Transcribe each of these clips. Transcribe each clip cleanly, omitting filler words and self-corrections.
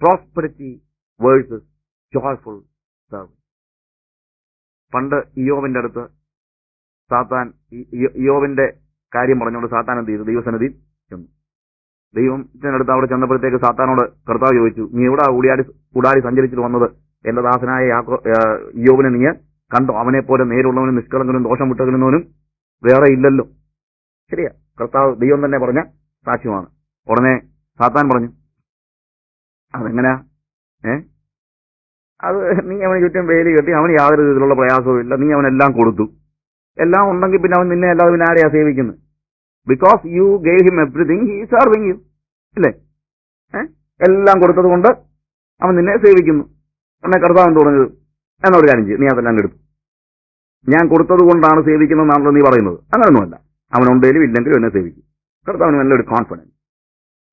Prosperity versus joyful service. പണ്ട് ഇയ്യോബിന്റെ അടുത്ത് സാത്താൻ ഇയ്യോബിന്റെ കാര്യം പറഞ്ഞുകൊണ്ട് സാത്താൻ എന്ത് ചെയ്തു? ദൈവസന്നിധിയിൽ ചെന്നു. ദൈവത്തിനടുത്ത് അവിടെ ചെന്നപ്പോഴത്തേക്ക് സാത്താനോട് കർത്താവ് ചോദിച്ചു, നീ എവിടെ കൂടാടി സഞ്ചരിച്ചിട്ട് വന്നത്? എന്റെ ദാസനായ ഇയ്യോബിനെ നീ കണ്ടോ? അവനെ പോലെ നേരുള്ളവനും നിഷ്കളങ്കനും ദോഷം വിട്ടകലുന്നവനും വേറെ ഇല്ലല്ലോ. ശരിയാ, കർത്താവ് ദൈവം തന്നെ പറഞ്ഞ സാക്ഷ്യമാണ്. ഉടനെ സാത്താൻ പറഞ്ഞു, അതെങ്ങനെയാ? അത് നീ അവന് ചുറ്റും വേലി കെട്ടി, അവന് യാതൊരു രീതിയിലുള്ള പ്രയാസവും ഇല്ല, നീ അവനെല്ലാം കൊടുത്തു. എല്ലാം ഉണ്ടെങ്കിൽ പിന്നെ അവൻ നിന്നെ അല്ലാതെ പിന്നെ ആരെയാ സേവിക്കുന്നത്? Because you gave him everything, he is serving you. ഇല്ലേ? എല്ലാം കൊടുത്തത് കൊണ്ട് അവൻ നിന്നെ സേവിക്കുന്നു. ഉടനെ കർത്താവ് എന്ത് പറഞ്ഞത്? എന്നൊരു കാര്യം ചെയ്യും, നീ അതെല്ലാം എടുത്തു. ഞാൻ കൊടുത്തത് കൊണ്ടാണ് സേവിക്കുന്നതെന്നാണല്ലോ നീ പറയുന്നത്. അങ്ങനൊന്നുമല്ല, അവനുണ്ടെങ്കിലും ഇല്ലെങ്കിലും എന്നെ സേവിക്കും. കർത്താവിന് നല്ലൊരു കോൺഫിഡൻസ്.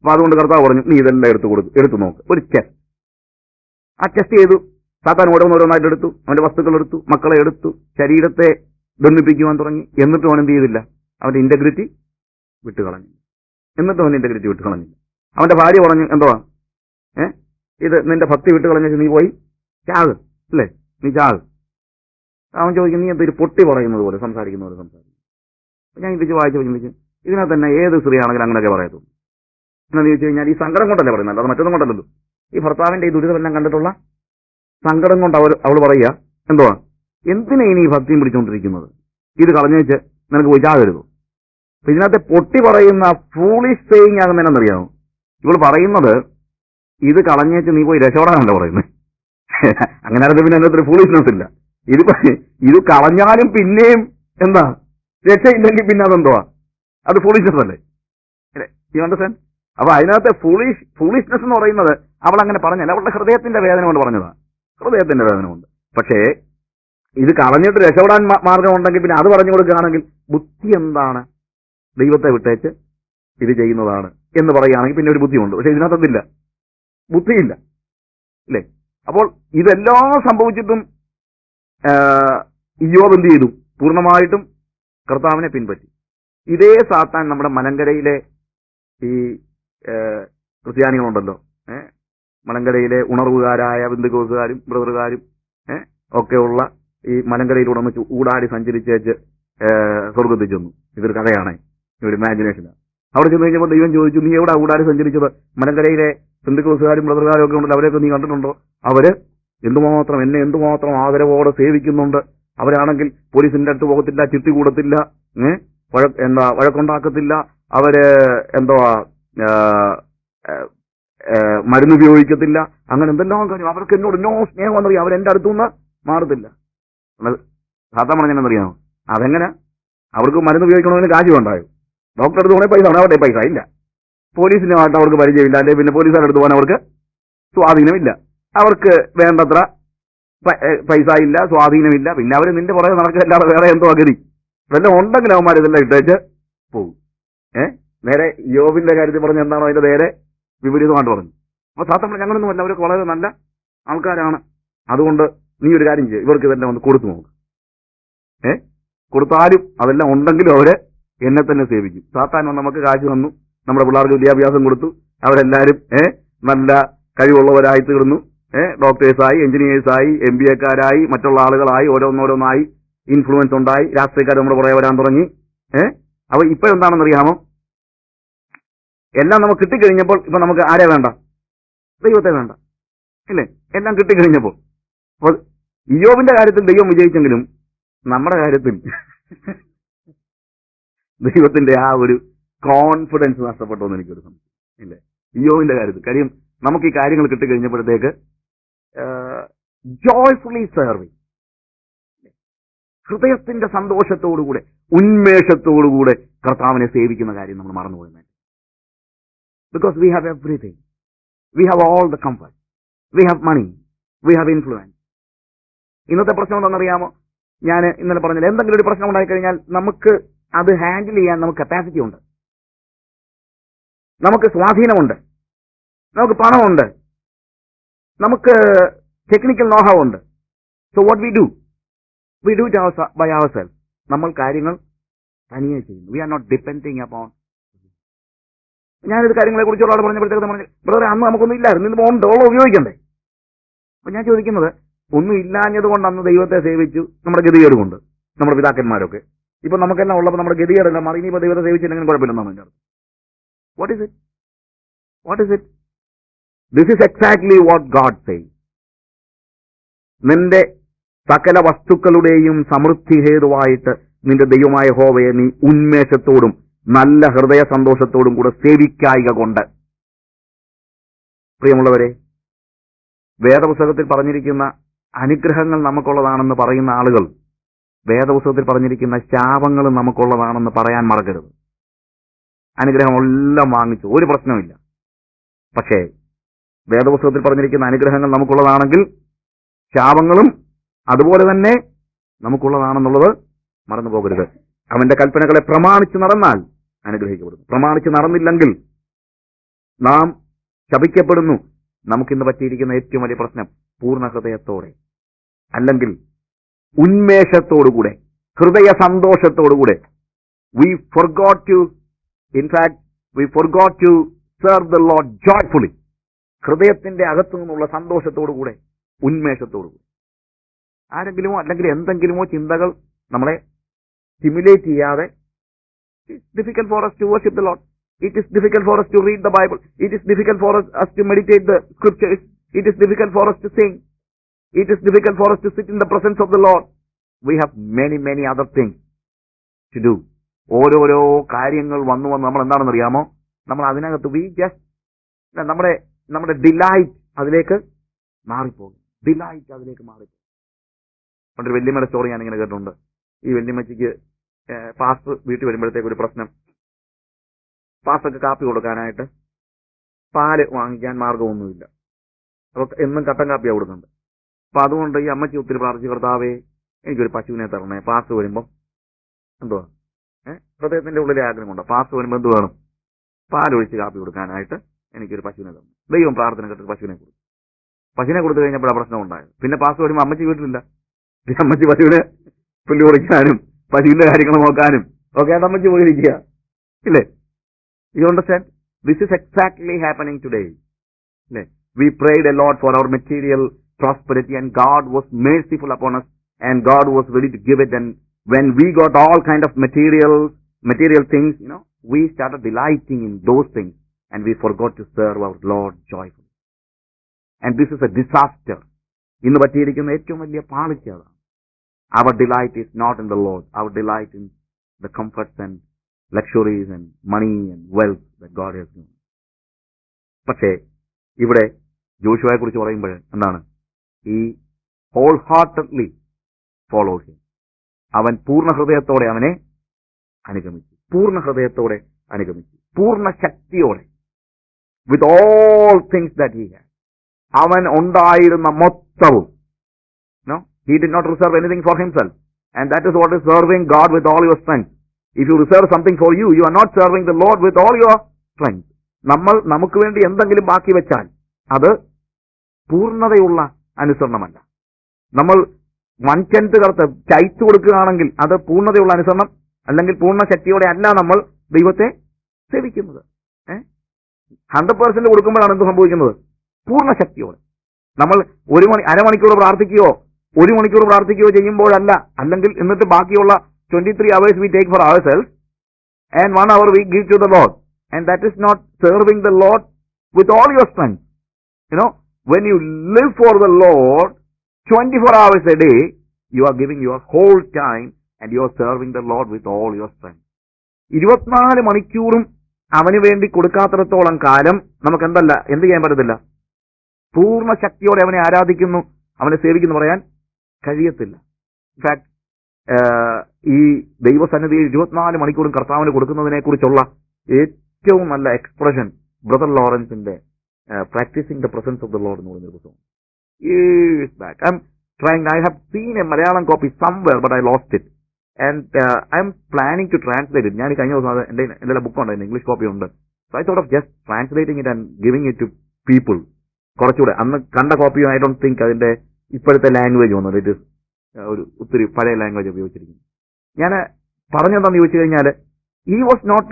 അപ്പൊ അതുകൊണ്ട് കർത്താവ് പറഞ്ഞു, നീ ഇതെല്ലാം എടുത്തു നോക്ക്, ഒരു ടെസ്റ്റ്. ആ ടെസ്റ്റ് ചെയ്തു. സാത്താൻ ഓരോന്നോരോന്നായിട്ട് എടുത്തു. അവന്റെ വസ്തുക്കൾ എടുത്തു, മക്കളെ എടുത്തു, ശരീരത്തെ ദണ്ഡിപ്പിക്കുവാൻ തുടങ്ങി. എന്നിട്ടും അവൻ എന്ത് ചെയ്തില്ല? അവന്റെ ഇന്റഗ്രിറ്റി വിട്ടുകളഞ്ഞില്ല. അവന്റെ ഭാര്യ പറഞ്ഞു, എന്തുവാ ഇത്? നിന്റെ ഭക്തി വിട്ടുകളഞ്ഞു, നീ പോയി ചാക്, അല്ലേ? നീ ചാക്. അവൻ ചോദിക്കും, നീ എന്തൊരു പൊട്ടി പറയുന്നത് പോലെ സംസാരിക്കുന്ന പോലെ സംസാരിക്കും. ഞാൻ ചിന്തിച്ച് ചിന്തിച്ചു, ഇതിനകത്ത് തന്നെ ഏത് സ്ത്രീയാണെങ്കിലും അങ്ങനെയൊക്കെ പറയത്തുള്ളൂ. എന്നു ചോദിച്ചു കഴിഞ്ഞാൽ ഈ സങ്കടം കൊണ്ടല്ലേ പറയുന്നത്, അത് മറ്റൊന്നും കൊണ്ടല്ലോ. ഈ ഭർത്താവിന്റെ ഈ ദുരിതമെല്ലാം കണ്ടിട്ടുള്ള സങ്കടം കൊണ്ട് അവൾ പറയുക, എന്തുവാ, എന്തിനാ ഇനി ഈ ഭക്തിയും പിടിച്ചുകൊണ്ടിരിക്കുന്നത്? ഇത് കളഞ്ഞു വെച്ച് നിനക്ക് പോയി ചാകരുതോ? അപ്പൊ ഇതിനകത്ത് പൊട്ടി പറയുന്ന ഫൂളിഷ് സേയിങ് ആകുന്നതിനെന്നറിയാമോ? ഇവൾ പറയുന്നത് ഇത് കളഞ്ഞേച്ച് നീ പോയി രക്ഷപ്പെടാനല്ല പറയുന്നത്. അങ്ങനെ പിന്നെ അതിനകത്തൊരു ഫൂളിഷ്നെസ് ഇല്ല. ഇത് കളഞ്ഞാലും പിന്നെയും എന്താ രക്ഷയില്ലെങ്കിൽ പിന്നെ അതെന്തുവാ? അത് ഫൂളിഷ്നെസ് അല്ലേ? You understand? അപ്പൊ അതിനകത്ത് ഫൂളിഷ്നെസ് എന്ന് പറയുന്നത് അവൾ അങ്ങനെ പറഞ്ഞല്ല, അവളുടെ ഹൃദയത്തിന്റെ വേദന കൊണ്ട് പറഞ്ഞതാണ്. ഹൃദയത്തിന്റെ വേദന കൊണ്ട്. പക്ഷേ ഇത് കളഞ്ഞിട്ട് രക്ഷപ്പെടാൻ മാർഗം ഉണ്ടെങ്കിൽ പിന്നെ അത് പറഞ്ഞു കൊടുക്കുകയാണെങ്കിൽ ബുദ്ധി എന്താണ്? ദൈവത്തെ വിട്ടേച്ച് ഇത് ചെയ്യുന്നതാണ് എന്ന് പറയുകയാണെങ്കിൽ പിന്നെ ഒരു ബുദ്ധിയുണ്ട്. പക്ഷെ ഇതിനകത്തതില്ല, ബുദ്ധിയില്ല, ഇല്ലേ? അപ്പോൾ ഇതെല്ലാം സംഭവിച്ചിട്ടും ഇയ്യോബ് എന്ത് ചെയ്തു? പൂർണ്ണമായിട്ടും കർത്താവിനെ പിൻപറ്റി. ഇതേ സാത്താൻ നമ്മുടെ മലങ്കരയിലെ ഈ ക്രിസ്ത്യാനികളുണ്ടല്ലോ, മലങ്കരയിലെ ഉണർവുകാരായ ബന്ധുക്കോസുകാരും ബ്രദറുകാരും ഒക്കെയുള്ള ഈ മലങ്കരയിലൂടെ ഒന്ന് ഊടാടി സഞ്ചരിച്ചേച്ച് സ്വർഗത്തിൽ ചെന്നു. ഇതൊരു കഥയാണ്, ഒരു ഇമാജിനേഷനാണ്. അവിടെ ചെന്ന് കഴിഞ്ഞപ്പോൾ ദൈവം ചോദിച്ചു, നീ എവിടെ ഊടാടി സഞ്ചരിച്ചത്? മലങ്കരയിലെ ബന്ധുക്കോസുകാരും ബ്രദറുകാരും ഒക്കെ ഉണ്ടല്ലോ, അവരെയൊക്കെ നീ കണ്ടിട്ടുണ്ടോ? അവര് എന്നെ എന്തുമാത്രം ആദരവോടെ സേവിക്കുന്നുണ്ട്. അവരാണെങ്കിൽ പോലീസിന്റെ അടുത്ത് പോകത്തില്ല, ചിട്ടി കൂടത്തില്ല, വഴക്കുണ്ടാക്കത്തില്ല, അവര് മരുന്ന് ഉപയോഗിക്കത്തില്ല, അങ്ങനെ എന്തെല്ലാം കാര്യം. അവർക്ക് എന്നോട് നോ സ്നേഹം എന്നറിയാം, അവരെന്റെ അടുത്തുനിന്ന് മാറത്തില്ല. സാത്താൻ പറഞ്ഞെന്നറിയാമോ? അതെങ്ങനെ? അവർക്ക് മരുന്ന് ഉപയോഗിക്കണമെന്ന് കാശ് ഉണ്ടായോ? ഡോക്ടറെ അടുത്ത് പോകണേ പൈസ, അവിടെ പൈസ ഇല്ല. പോലീസിനുമായിട്ട് അവർക്ക് പരിചയമില്ല, അല്ലെങ്കിൽ പിന്നെ പോലീസുകാരുടെ അടുത്ത് പോകാൻ അവർക്ക് സ്വാധീനമില്ല. അവർക്ക് വേണ്ടത്ര പൈസ ഇല്ല, സ്വാധീനമില്ല. പിന്നെ അവര് നിന്റെ പുറകെ നടക്കില്ലാതെ വേറെ എന്തോ അഗതി ഇതെല്ലാം ഉണ്ടെങ്കിൽ അവന്മാർ ഇതെല്ലാം ഇട്ടേച്ച് പോകും. നേരെ യോബിന്റെ കാര്യത്തിൽ പറഞ്ഞ എന്താണോ അതിന്റെ നേരെ വിപരീതമായിട്ട് പറഞ്ഞു. അപ്പൊ സാത്താൻ ഞങ്ങളൊന്നുമല്ല, അവർക്ക് വളരെ നല്ല ആൾക്കാരാണ്. അതുകൊണ്ട് നീ ഒരു കാര്യം ചെയ്യും, ഇവർക്ക് ഇതെല്ലാം ഒന്ന് കൊടുത്തു നോക്ക്. കൊടുത്താലും അതെല്ലാം ഉണ്ടെങ്കിലും അവര് എന്നെ തന്നെ സേവിക്കും. സാത്താൻ നമുക്ക് കാശ് തന്നു, നമ്മുടെ പിള്ളേർക്ക് വിദ്യാഭ്യാസം കൊടുത്തു, അവരെല്ലാരും നല്ല കഴിവുള്ളവരായി തീർന്നു. ഡോക്ടേഴ്സായി, എഞ്ചിനീയേഴ്സായി, MBA-ക്കാരായി, മറ്റുള്ള ആളുകളായി, ഓരോന്നോരോന്നായി, ഇൻഫ്ലുവൻസ് ഉണ്ടായി, രാഷ്ട്രീയക്കാർ നമ്മുടെ പുറകെ വരാൻ തുടങ്ങി. അപ്പൊ ഇപ്പൊ എന്താണെന്നറിയാമോ? എല്ലാം നമുക്ക് കിട്ടിക്കഴിഞ്ഞപ്പോൾ ഇപ്പൊ നമുക്ക് ആരെ വേണ്ട? ദൈവത്തെ വേണ്ട, ഇല്ലേ? എല്ലാം കിട്ടിക്കഴിഞ്ഞപ്പോൾ. അപ്പൊ ഇയ്യോബിന്റെ കാര്യത്തിൽ ദൈവം വിജയിച്ചെങ്കിലും നമ്മുടെ കാര്യത്തിൽ ദൈവത്തിന്റെ ആ ഒരു കോൺഫിഡൻസ് നഷ്ടപ്പെട്ടു എന്ന് എനിക്കൊരു സംശയം, ഇല്ലേ? ഇയ്യോബിന്റെ കാര്യത്തിൽ. കാര്യം നമുക്ക് ഈ കാര്യങ്ങൾ കിട്ടിക്കഴിഞ്ഞപ്പോഴത്തേക്ക് ജോയ്ഫുള്ളി സെർവിങ്, ഹൃദയത്തിന്റെ സന്തോഷത്തോടുകൂടെ ഉന്മേഷത്തോടുകൂടെ കർത്താവിനെ സേവിക്കുന്ന കാര്യം നമ്മൾ മറന്നുപോയി. Because we have everything, we have all the comfort, we have money, we have influence. ഇന്നത്തെ പ്രശ്നം എന്താണെന്നറിയാമോ? ഞാൻ ഇന്നലെ പറഞ്ഞില്ല, എന്തെങ്കിലും ഒരു പ്രശ്നം ഉണ്ടായിക്കഴിഞ്ഞാൽ നമുക്ക് അത് ഹാൻഡിൽ ചെയ്യാൻ നമുക്ക് കപ്പാസിറ്റി ഉണ്ട്, നമുക്ക് സ്വാധീനമുണ്ട്, നമുക്ക് പണമുണ്ട്, നമുക്ക് ടെക്നിക്കൽ നോഹവ് ഉണ്ട്. So what we do it by our self. നമ്മൾ കാര്യങ്ങൾ തനിയെ ചെയ്യുന്നു. We are not depending upon. ഞാനിത് കാര്യങ്ങളെ കുറിച്ചുള്ള ആൾ പറഞ്ഞപ്പോഴത്തേക്ക് പറഞ്ഞു, ബ്രദറെ അന്ന് നമുക്കൊന്നും ഇല്ലായിരുന്നു, ഇന്ന് ഉണ്ട്, ഉള്ള ഉപയോഗിക്കണ്ടേ? അപ്പൊ ഞാൻ ചോദിക്കുന്നത്, ഒന്നും ഇല്ലാഞ്ഞത് കൊണ്ട് അന്ന് ദൈവത്തെ സേവിച്ചു, നമ്മുടെ ഗതികേട് കൊണ്ട്, നമ്മുടെ പിതാക്കന്മാരൊക്കെ. ഇപ്പൊ നമുക്കെല്ലാം ഉള്ളപ്പോൾ നമ്മുടെ ഗതികേടെല്ലാം മാറി, ഇനിയിപ്പോ ദൈവത്തെ സേവിച്ചില്ലെങ്കിലും കുഴപ്പമില്ലെന്നാണ് എൻ്റെ അർത്ഥം. What is it? What is it? This is exactly what God says. നിന്റെ സകല വസ്തുക്കളുടെയും സമൃദ്ധി ഹേതുവായിട്ട് നിന്റെ ദൈവമായ യഹോവയെ നീ ഉന്മേഷത്തോടും നല്ല ഹൃദയ സന്തോഷത്തോടും കൂടെ സേവിക്കായിക കൊണ്ട്. പ്രിയമുള്ളവരെ, വേദപുസ്തകത്തിൽ പറഞ്ഞിരിക്കുന്ന അനുഗ്രഹങ്ങൾ നമുക്കുള്ളതാണെന്ന് പറയുന്ന ആളുകൾ വേദപുസ്തകത്തിൽ പറഞ്ഞിരിക്കുന്ന ശാപങ്ങൾ നമുക്കുള്ളതാണെന്ന് പറയാൻ മറക്കരുത്. അനുഗ്രഹമെല്ലാം വാങ്ങിച്ചു, ഒരു പ്രശ്നമില്ല. പക്ഷേ വേദപുസ്തകത്തിൽ പറഞ്ഞിരിക്കുന്ന അനുഗ്രഹങ്ങൾ നമുക്കുള്ളതാണെങ്കിൽ ശാപങ്ങളും അതുപോലെ തന്നെ നമുക്കുള്ളതാണെന്നുള്ളത് മറന്നു പോകരുത്. അവന്റെ കൽപ്പനകളെ പ്രമാണിച്ച് നടന്നാൽ അനുഗ്രഹിക്കപ്പെടുന്നു, പ്രമാണിച്ച് നടന്നില്ലെങ്കിൽ നാം ശപിക്കപ്പെടുന്നു. നമുക്കിന്ന് പറ്റിയിരിക്കുന്ന ഏറ്റവും വലിയ പ്രശ്നം പൂർണ്ണ ഹൃദയത്തോടെ അല്ലെങ്കിൽ ഉന്മേഷത്തോടുകൂടെ, ഹൃദയ സന്തോഷത്തോടുകൂടെ we forgot to serve the Lord joyfully. ഹൃദയത്തിന്റെ അകത്തു നിന്നുള്ള സന്തോഷത്തോടുകൂടെ, ഉന്മേഷത്തോടുകൂടി. ആരെങ്കിലുമോ അല്ലെങ്കിൽ എന്തെങ്കിലുമോ ചിന്തകൾ നമ്മളെ സ്റ്റിമുലേറ്റ് ചെയ്യാതെ, it's difficult for us to worship the Lord. It is difficult for us to read the Bible. It is difficult for us to meditate the scriptures. It is difficult for us to sing. It is difficult for us to sit in the presence of the Lord. We have many other things to do. ഓരോരോ കാര്യങ്ങൾ വന്നു നമ്മൾ എന്താണെന്ന് അറിയാമോ? നമ്മൾ അതിനകത്ത് നമ്മുടെ delight അതിലേക്ക് മാറിപ്പോകും. പണ്ടൊരു വല്യമ്മയുടെ സ്റ്റോറി ഞാനിങ്ങനെ കേട്ടിട്ടുണ്ട്. ഈ വല്യമ്മച്ചിക്ക് പാസ്റ്റർ വീട്ടിൽ വരുമ്പോഴത്തേക്ക് ഒരു പ്രശ്നം. പാസ്റ്റർക്ക് കാപ്പി കൊടുക്കാനായിട്ട് പാല് വാങ്ങിക്കാൻ മാർഗമൊന്നുമില്ല. അപ്പൊ എന്നും കട്ടൻ കാപ്പിയാണ് കൊടുക്കുന്നുണ്ട്. അപ്പൊ അതുകൊണ്ട് ഈ അമ്മച്ചി ഒത്തിരി പ്രാർത്ഥിച്ചു, കർത്താവേ എനിക്കൊരു പശുവിനെ തരണേ, പാസ്റ്റർ വരുമ്പം എന്തുവാ ഹൃദയത്തിന്റെ ഉള്ളിലെ ആഗ്രഹമുണ്ട്, പാസ്റ്റർ വരുമ്പോൾ എന്ത് വേണം? പാലൊഴിച്ച് കാപ്പി കൊടുക്കാനായിട്ട് എനിക്കൊരു പശുവിനെ തരണം. ദൈവം പ്രാർത്ഥന കേട്ടിട്ട് പശുവിനെ കൊടുത്തു. പശുവിനെ കൊടുത്തു കഴിഞ്ഞപ്പോഴാണ് പ്രശ്നം ഉണ്ടായത്. പിന്നെ പാസ്റ്റർ വരുമ്പോൾ അമ്മച്ചി വീട്ടിലില്ല. അമ്മച്ചി പശുവിനെ പുല്ല് കുറിക്കാനും പശുവിന്റെ കാര്യങ്ങൾ നോക്കാനും ഒക്കെ ആയിട്ട് അമ്മച്ചി പോയിരിക്കുക, ഇല്ലേ? You understand? This is exactly happening today. We prayed a lot for our material prosperity and God was merciful upon us and God was ready to give it. And when we got all kind of material things, we started delighting in those things and we forgot to serve our Lord joyfully. And this is a disaster. ഇന്ന് പറ്റിയിരിക്കുന്ന ഏറ്റവും വലിയ പാളിച്ച അതാണ്. Our delight is not in the Lord. Our delight in the comforts and luxuries and money and wealth that God has given. പക്ഷേ ഇവിടെ ജോഷുവയെ കുറിച്ച് പറയുമ്പോൾ എന്താണ്? ഈ ഹോൾ ഹാർട്ടഡ്ലി ഫോളോ ഹിം. അവൻ പൂർണ്ണ ഹൃദയത്തോടെ അവനെ അനുഗമിച്ചു, പൂർണ്ണ ശക്തിയോടെ, with all things that he had. അവൻ ഉണ്ടായിരുന്ന മൊത്തവും. He did not reserve anything for himself. And that is what is serving God with all your strength. If you reserve something for you, you are not serving the Lord with all your strength. നമുക്ക് വേണ്ടി എന്തെങ്കിലും ബാക്കി വെച്ചാൽ അത് പൂർണ്ണതയുള്ള അനുസരണമല്ല. നമ്മൾ 1/10 കടത്ത് ചൈത്ത് കൊടുക്കുകയാണെങ്കിൽ അത് പൂർണ്ണതയുള്ള അനുസരണം, അല്ലെങ്കിൽ പൂർണ്ണ ശക്തിയോടെ അല്ല നമ്മൾ ദൈവത്തെ സേവിക്കുന്നത്. 100% കൊടുക്കുമ്പോഴാണ് എന്ത് സംഭവിക്കുന്നത്? പൂർണ്ണ ശക്തിയോടെ. നമ്മൾ അരമണിക്കൂർ പ്രാർത്ഥിക്കുകയോ 1 മണിക്കൂർ പ്രാർത്ഥിക്കുകയോ ചെയ്യുമ്പോഴല്ല, അല്ലെങ്കിൽ എന്നിട്ട് ബാക്കിയുള്ള 23 hours we take for ourselves and 1 hour we give to the Lord, and that is not serving the Lord with all your strength. When you live for the Lord 24 hours a day, you are giving your whole time and you are serving the Lord with all your strength. 24 മണിക്കൂറും അവന് വേണ്ടി കൊടുക്കാത്തിടത്തോളം കാലം നമുക്ക് എന്ത് ചെയ്യാൻ പറ്റത്തില്ല? പൂർണ്ണ ശക്തിയോടെ അവനെ ആരാധിക്കുന്നു, അവനെ സേവിക്കുന്നു പറയാൻ കഴിയത്തില്ല. ഇൻഫാക്ട് ഈ ദൈവസന്നിധിയിൽ 24 മണിക്കൂറും കർത്താവിന് കൊടുക്കുന്നതിനെ കുറിച്ചുള്ള ഏറ്റവും നല്ല എക്സ്പ്രഷൻ ബ്രദർ ലോറൻസിന്റെ practising the presence of the Lord എന്ന് പറയുന്ന പുസ്തകം. Years back, I have seen a Malayalam copy somewhere, but I lost it, and I am planning to translate it. ഞാൻ കഴിഞ്ഞ ദിവസം എന്റെ ബുക്ക് ഉണ്ട്, ഇംഗ്ലീഷ് കോപ്പി ഉണ്ട്. So I thought of just translating it and giving it to people. കുറച്ചുകൂടെ അന്ന് കണ്ട കോപ്പിയും I don't think അതിന്റെ ഇപ്പോഴത്തെ ലാംഗ്വേജ് വന്നത്. ഇറ്റ് ഒരു ഒത്തിരി പഴയ ലാംഗ്വേജ് ഉപയോഗിച്ചിരിക്കുന്നു. ഞാൻ പറഞ്ഞെന്താന്ന് ചോദിച്ചു കഴിഞ്ഞാൽ, he was not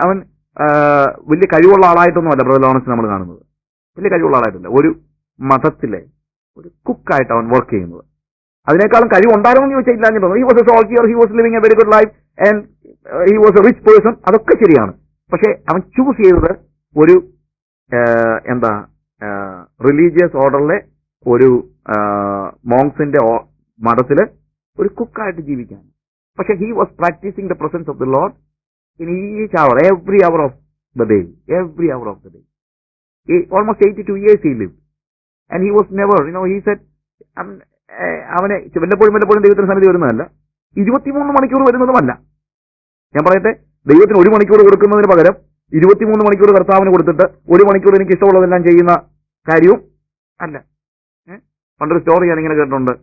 അവൻ വലിയ കഴിവുള്ള ആളായിട്ടൊന്നുമല്ല ബ്രദർ ലോറൻസ് നമ്മൾ കാണുന്നത്. വലിയ കഴിവുള്ള ആളായിട്ടില്ല. ഒരു മഠത്തിലെ ഒരു കുക്കായിട്ട് അവൻ വർക്ക് ചെയ്യുന്നത്. അതിനേക്കാളും കഴിവുണ്ടായിരുന്നു എന്ന് ചോദിച്ചാൽ ഇല്ലാഞ്ഞു തോന്നുന്നു. He was A soldier, he was living A very good life and he was A rich person. അതൊക്കെ ശരിയാണ്. പക്ഷെ അവൻ ചൂസ് ചെയ്തത് ഒരു റിലീജിയസ് ഓർഡറിലെ ഒരു മോങ്സിന്റെ മഠത്തില് ഒരു കുക്കായിട്ട് ജീവിക്കാൻ. പക്ഷെ he was practising the presence of the lord in each hour, every hour of the day. Almost 82 years he lived. And he was never, he said, അവനെ വല്ലപ്പോഴും ദൈവത്തിന് സന്നിധി വരുന്നതല്ല, 23 മണിക്കൂർ വരുന്നതുമല്ല. ഞാൻ പറയട്ടെ, ദൈവത്തിന് 1 മണിക്കൂർ കൊടുക്കുന്നതിന് പകരം 23 മണിക്കൂർ കർത്താവിന് കൊടുത്തിട്ട് 1 മണിക്കൂർ എനിക്ക് ഇഷ്ടമുള്ളതെല്ലാം ചെയ്യുന്ന കാര്യവും അല്ല. പണ്ടൊരു സ്റ്റോറി ഞാനിങ്ങനെ കേട്ടിട്ടുണ്ട്.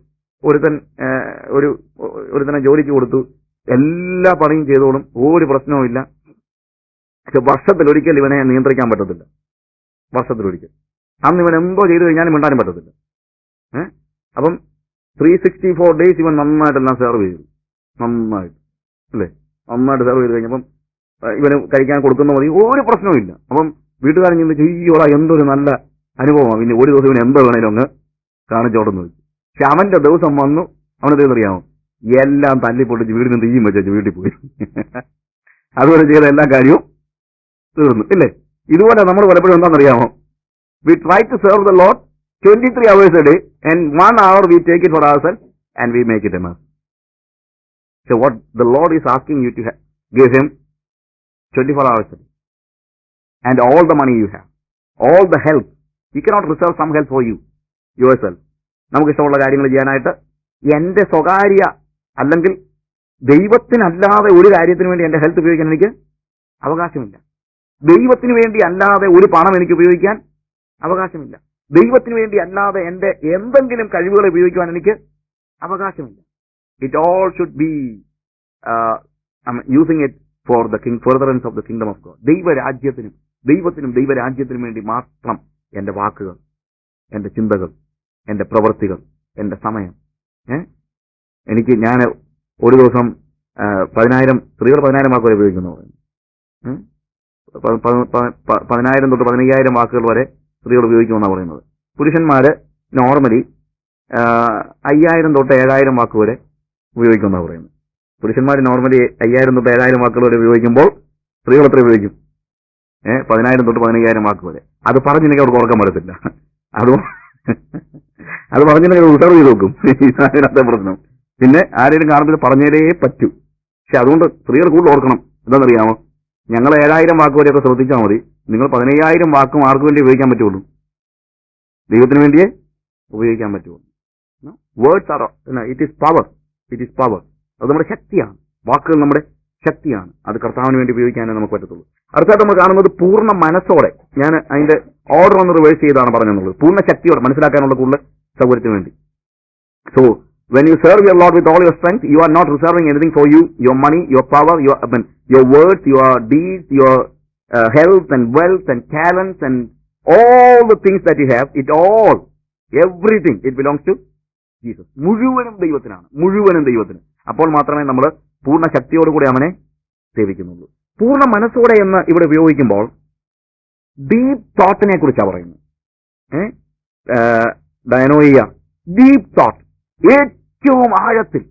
ഒരുത്തനെ ജോലിക്ക് കൊടുത്തു, എല്ലാ പണിയും ചെയ്തോളും, ഒരു പ്രശ്നവും ഇല്ല. പക്ഷെ വർഷത്തിലൊരിക്കൽ ഇവനെ നിയന്ത്രിക്കാൻ പറ്റത്തില്ല. വർഷത്തിലൊരിക്കൽ അന്ന് ഇവൻ എന്തോ ചെയ്തു കഴിഞ്ഞാലും മിണ്ടാനും പറ്റത്തില്ല. അപ്പം 364 days ഇവൻ നന്നായിട്ടെല്ലാം സെർവ് ചെയ്തു. നന്നായിട്ട് സെർവ് ചെയ്ത് കഴിഞ്ഞപ്പം ഇവന് കഴിക്കാൻ കൊടുക്കുന്ന മതി, ഒരു പ്രശ്നവും ഇല്ല. അപ്പം വീട്ടുകാരൻ ചിന്തിച്ചു, അയ്യോടാ എന്തൊരു നല്ല അനുഭവമാണ്, പിന്നെ ഒരു ദിവസം ഇവന് എന്തോ വേണേലും അങ്ങ് കാണിച്ചോട്ടെന്ന് വെച്ചു. പക്ഷെ അവന്റെ ദിവസം വന്നു, അവനെന്തറിയാമോ, എല്ലാം തല്ലിപ്പൊട്ടിച്ച് വീടിന് തീയും വെച്ചു വീട്ടിൽ പോയി. അതുപോലെ ചെയ്ത എല്ലാ കാര്യവും തീർന്നു. ഇല്ലേ? ഇതുപോലെ നമ്മൾ പലപ്പോഴും എന്താണെന്നറിയാമോ, we try to serve the lord 23 hours a day and 1 hour we take it for ourselves and we make it enough. So what the Lord is asking you to give him 24 hours a day and all the money you have, all the help. You cannot reserve some help for you yourself. നമുക്ക് ഇഷ്ടമുള്ള കാര്യങ്ങൾ ചെയ്യാനായിട്ട് എന്റെ സ്വകാര്യ അല്ലെങ്കിൽ ദൈവത്തിനല്ലാതെ ഒരു കാര്യത്തിന് വേണ്ടി എന്റെ ഹെൽത്ത് ഉപയോഗിക്കാൻ എനിക്ക് അവകാശമില്ല. ദൈവത്തിന് വേണ്ടി അല്ലാതെ ഒരു പണം എനിക്ക് ഉപയോഗിക്കാൻ അവകാശമില്ല. ദൈവത്തിന് വേണ്ടി അല്ലാതെ എന്റെ എന്തെങ്കിലും കഴിവുകൾ ഉപയോഗിക്കുവാൻ എനിക്ക് അവകാശമില്ല. It all should be using it for the furtherance of the kingdom of God. ദൈവത്തിനും ദൈവരാജ്യത്തിനും വേണ്ടി മാത്രം എന്റെ വാക്കുകൾ, എന്റെ ചിന്തകൾ, എന്റെ പ്രവൃത്തികൾ, എന്റെ സമയം. ഞാൻ ഒരു ദിവസം 10,000 സ്ത്രീകൾ 10,000 വാക്കുകൾ ഉപയോഗിക്കുന്നു. 10,000 തൊട്ട് 15,000 വാക്കുകൾ വരെ സ്ത്രീകൾ ഉപയോഗിക്കുമെന്നാണ് പറയുന്നത്. പുരുഷന്മാര് നോർമലി 5,000 തൊട്ട് 7,000 വാക്ക് വരെ ഉപയോഗിക്കുമെന്നാണ് പറയുന്നത്. പുരുഷന്മാർ നോർമലി 5,000 തൊട്ട് 7,000 വാക്കുകൾ വരെ ഉപയോഗിക്കുമ്പോൾ സ്ത്രീകൾ എത്ര ഉപയോഗിക്കും? 10,000 തൊട്ട് 15,000 വാക്ക് വരെ. അത് പറഞ്ഞില്ലെങ്കിൽ അവർക്ക് ഓർക്കാൻ പറ്റത്തില്ല. അത് പറഞ്ഞില്ലെങ്കിൽ റിസർവ് ചെയ്ത് നോക്കും. ഇതിനകത്തെ പ്രശ്നം. പിന്നെ ആരെങ്കിലും കാണുമ്പോൾ പറഞ്ഞേരേ പറ്റൂ. പക്ഷെ അതുകൊണ്ട് സ്ത്രീകൾ കൂടുതൽ ഓർക്കണം. എന്താണെന്നറിയാമോ, ഞങ്ങൾ 7,000 വാക്ക് വരെയൊക്കെ ശ്രദ്ധിച്ചാൽ മതി. നിങ്ങൾ 15,000 വാക്കും ആർക്ക് വേണ്ടി ഉപയോഗിക്കാൻ പറ്റുള്ളൂ? ദൈവത്തിന് വേണ്ടിയേ ഉപയോഗിക്കാൻ പറ്റുള്ളൂ. Words are it is power. അത് നമ്മുടെ ശക്തിയാണ്. വാക്കുകൾ നമ്മുടെ ശക്തിയാണ്. അത് കർത്താവിന് വേണ്ടി ഉപയോഗിക്കാനേ നമുക്ക് പറ്റത്തുള്ളൂ. അടുത്തായിട്ട് നമ്മൾ കാണുന്നത് പൂർണ്ണ മനസ്സോടെ. ഞാൻ അതിന്റെ ഓർഡർ ഒന്ന് റിവേഴ്സ് ചെയ്താണ് പറഞ്ഞെന്നുള്ളത്. പൂർണ്ണ ശക്തിയോടെ മനസ്സിലാക്കാനുള്ള കൂടുതൽ സൗകര്യത്തിന് വേണ്ടി. So when you serve your Lord with all your strength, you are not reserving anything for you, your money, your power, your words, your deeds, your health and wealth and talents and all the things that you have, everything, it belongs to Jesus. മുഴുവനും ദൈവത്തിന്. അപ്പോൾ മാത്രമേ നമ്മൾ പൂർണ്ണ ശക്തിയോടുകൂടി അവനെ സേവിക്കുന്നുള്ളൂ. പൂർണ്ണ മനസ്സോടെ എന്ന് ഇവിടെ ഉപയോഗിക്കുമ്പോൾ ഡീപ് തോട്ടിനെ കുറിച്ചാണ് പറയുന്നത്. ഡയനോയിയ, ഡീപ് തോട്ട്, ഏറ്റവും ആഴത്തിൽ.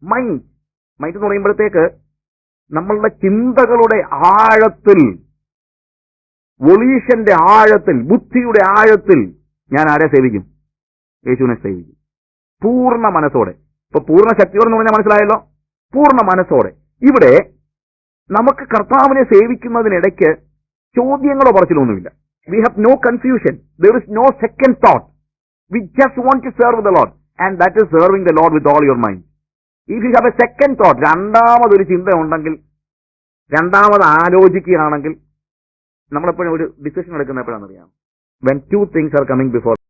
മൈൻഡ് എന്ന് പറയുമ്പോഴത്തേക്ക് നമ്മളുടെ ചിന്തകളുടെ ആഴത്തിൽ, വൊളീഷന്റെ ആഴത്തിൽ, ബുദ്ധിയുടെ ആഴത്തിൽ ഞാൻ ആരെ സേവിക്കും? യേശുവിനെ സേവിക്കും പൂർണ്ണ മനസ്സോടെ. ഇപ്പൊ പൂർണ്ണ ശക്തിയോടെ എന്ന് പറഞ്ഞാൽ മനസ്സിലായല്ലോ. പൂർണ്ണ മനസ്സോടെ. ഇവിടെ നമുക്ക് കർത്താവിനെ സേവിക്കുന്നതിനിടയ്ക്ക് ചോദ്യങ്ങളോ പറച്ചിലൊന്നുമില്ല. We have no confusion. There is no second thought. We just want to serve the Lord and that is serving the Lord with all your mind. If you have a second thought, രണ്ടാമതൊരു ചിന്ത ഉണ്ടെങ്കിൽ, രണ്ടാമത് ആലോചിക്കുകയാണെങ്കിൽ, നമ്മളെപ്പോഴും ഒരു decision എടുക്കുന്ന എപ്പോഴാണെന്നറിയാം? when two things are coming before